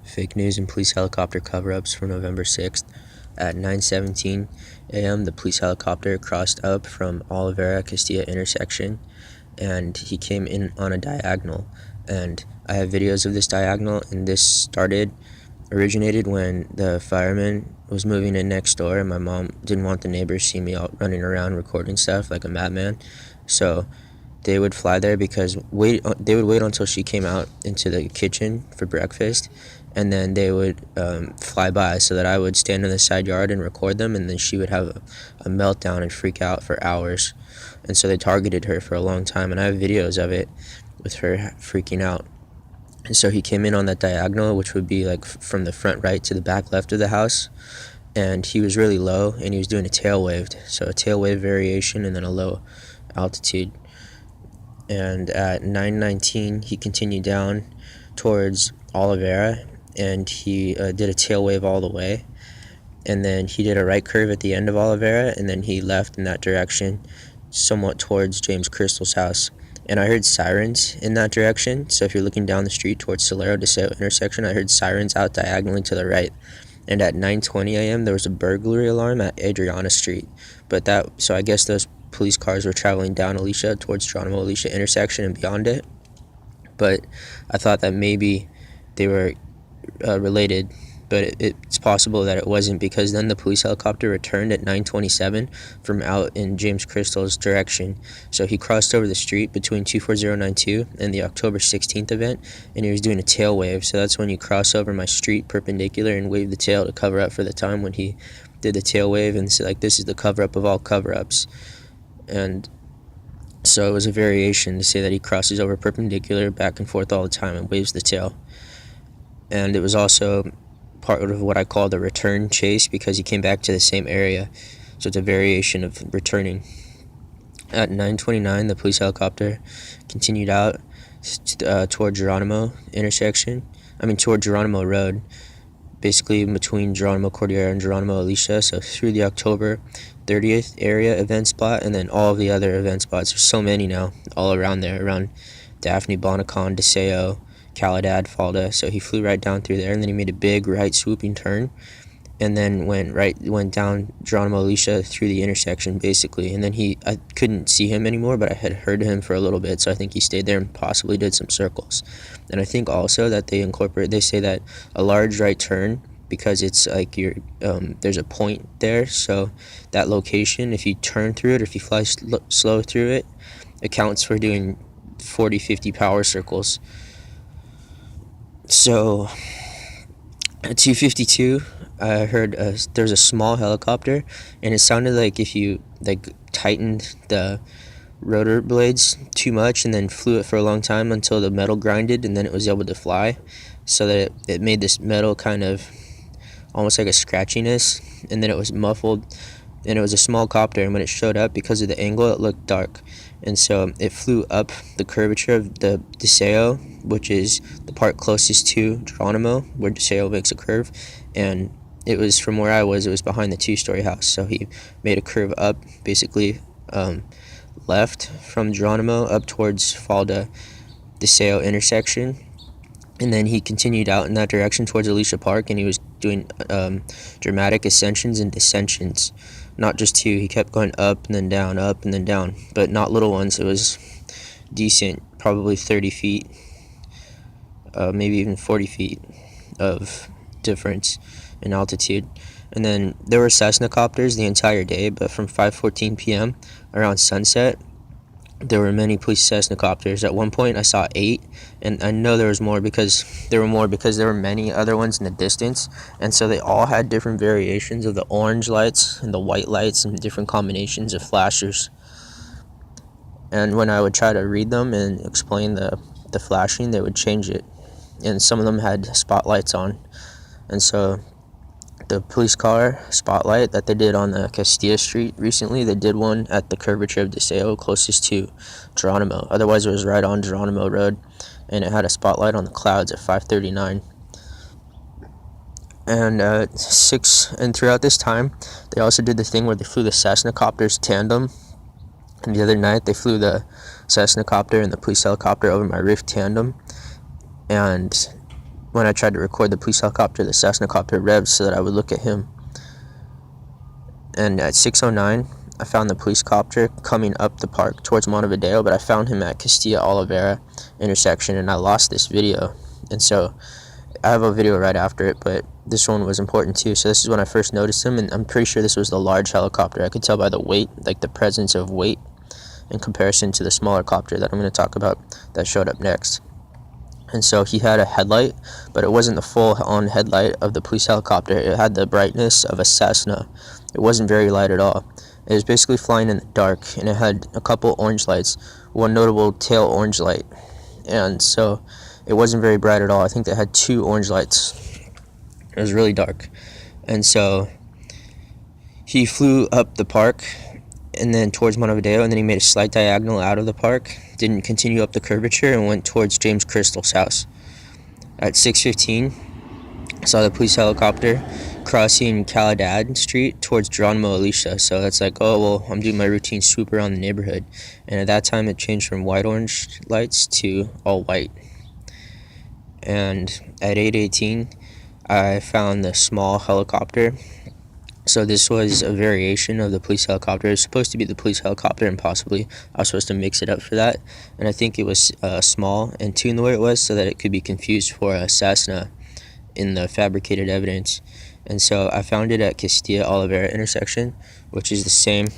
Fake news and police helicopter cover-ups for November 6th. At 9:17 a.m., the police helicopter crossed up from Oliveira Castilla intersection, and he came in on a diagonal. And I have videos of this diagonal, and this originated when the fireman was moving in next door, and my mom didn't want the neighbors to see me out running around recording stuff like a madman. So they would fly there because they would wait until she came out into the kitchen for breakfast, and then they would fly by so that I would stand in the side yard and record them, and then she would have a meltdown and freak out for hours. And so they targeted her for a long time, and I have videos of it with her freaking out. And so he came in on that diagonal, which would be like from the front right to the back left of the house, and he was really low, and he was doing a tail wave, so a tail wave variation and then a low altitude. And at 9:19 he continued down towards Oliveira, and he did a tail wave all the way, and then he did a right curve at the end of Oliveira, and then he left in that direction somewhat towards James Crystal's house. And I heard sirens in that direction, so if you're looking down the street towards Solero DeSeo intersection, I heard sirens out diagonally to the right. And at 9:20 a.m. there was a burglary alarm at Adriana Street, so I guess those police cars were traveling down Alicia towards Jeronimo Alicia intersection and beyond it. But I thought that maybe they were related, but it's possible that it wasn't, because then the police helicopter returned at 9:27 from out in James Crystal's direction. So he crossed over the street between 24092 and the October 16th event, and he was doing a tail wave. So that's when you cross over my street perpendicular and wave the tail to cover up for the time when he did the tail wave, and so, like, this is the cover up of all cover-ups. And so it was a variation to say that he crosses over perpendicular back and forth all the time and waves the tail. And it was also part of what I call the return chase, because he came back to the same area, so it's a variation of returning. At 9:29 the police helicopter continued out toward Jeronimo toward Jeronimo Road, basically between Jeronimo Cordillera and Jeronimo Alicia, so through the October 30th area event spot, and then all of the other event spots. There's so many now all around there, around Daphne, Bonacon, DeSeo, Caladad, Falda. So he flew right down through there, and then he made a big right swooping turn, and then went down Jeronimo Alicia through the intersection basically. And then I couldn't see him anymore, but I had heard him for a little bit, so I think he stayed there and possibly did some circles. And I think also that they say that a large right turn, because it's like there's a point there, so that location, if you turn through it or if you fly slow through it, accounts for doing 40-50 power circles. So at 2:52 I heard there's a small helicopter, and it sounded like if you tightened the rotor blades too much and then flew it for a long time until the metal grinded, and then it was able to fly, so that it made this metal kind of almost like a scratchiness, and then it was muffled, and it was a small copter, and when it showed up, because of the angle, it looked dark. And so it flew up the curvature of the DeSeo, which is the part closest to Jeronimo, where DeSeo makes a curve, and it was from where I was, it was behind the two-story house, so he made a curve up, basically left from Jeronimo up towards Falda DeSeo intersection, and then he continued out in that direction towards Alicia Park, and he was doing dramatic ascensions and descensions, not just two. He kept going up and then down, but not little ones. It was decent, probably 30 feet, maybe even 40 feet of difference in altitude. And then there were Cessna copters the entire day, but from 5:14 p.m. around sunset, there were many police Cessna copters. At one point I saw 8, and I know there were more because there were many other ones in the distance, and so they all had different variations of the orange lights and the white lights and different combinations of flashers. And when I would try to read them and explain the flashing, they would change it, and some of them had spotlights on. And so the police car spotlight that they did on the Castilla Street recently, they did one at the curvature of DeSeo closest to Jeronimo. Otherwise it was right on Jeronimo Road, and it had a spotlight on the clouds at 5:39. And throughout this time they also did the thing where they flew the Cessna copters tandem. And the other night they flew the Cessna copter and the police helicopter over my Rift tandem, and when I tried to record the police helicopter, the Cessna copter revved so that I would look at him. And at 6:09, I found the police copter coming up the park towards Montevideo, but I found him at Castilla Olivera intersection, and I lost this video. And so I have a video right after it, but this one was important too. So this is when I first noticed him, and I'm pretty sure this was the large helicopter. I could tell by the weight, like the presence of weight in comparison to the smaller copter that I'm going to talk about that showed up next. And so he had a headlight, but it wasn't the full-on headlight of the police helicopter. It had the brightness of a Cessna. It wasn't very light at all. It was basically flying in the dark, and it had a couple orange lights, one notable tail orange light. And so it wasn't very bright at all. I think they had 2 orange lights. It was really dark. And so he flew up the park and then towards Montevideo, and then he made a slight diagonal out of the park, didn't continue up the curvature, and went towards James Crystal's house. At 6:15, I saw the police helicopter crossing Caladad Street towards Jeronimo, Alicia. So that's like, oh, well, I'm doing my routine swoop around the neighborhood. And at that time, it changed from white-orange lights to all white. And at 8:18, I found the small helicopter. So this was a variation of the police helicopter. It was supposed to be the police helicopter, and possibly I was supposed to mix it up for that. And I think it was small and tuned the way it was so that it could be confused for a Cessna in the fabricated evidence. And so I found it at Castilla Olivera intersection, which is the same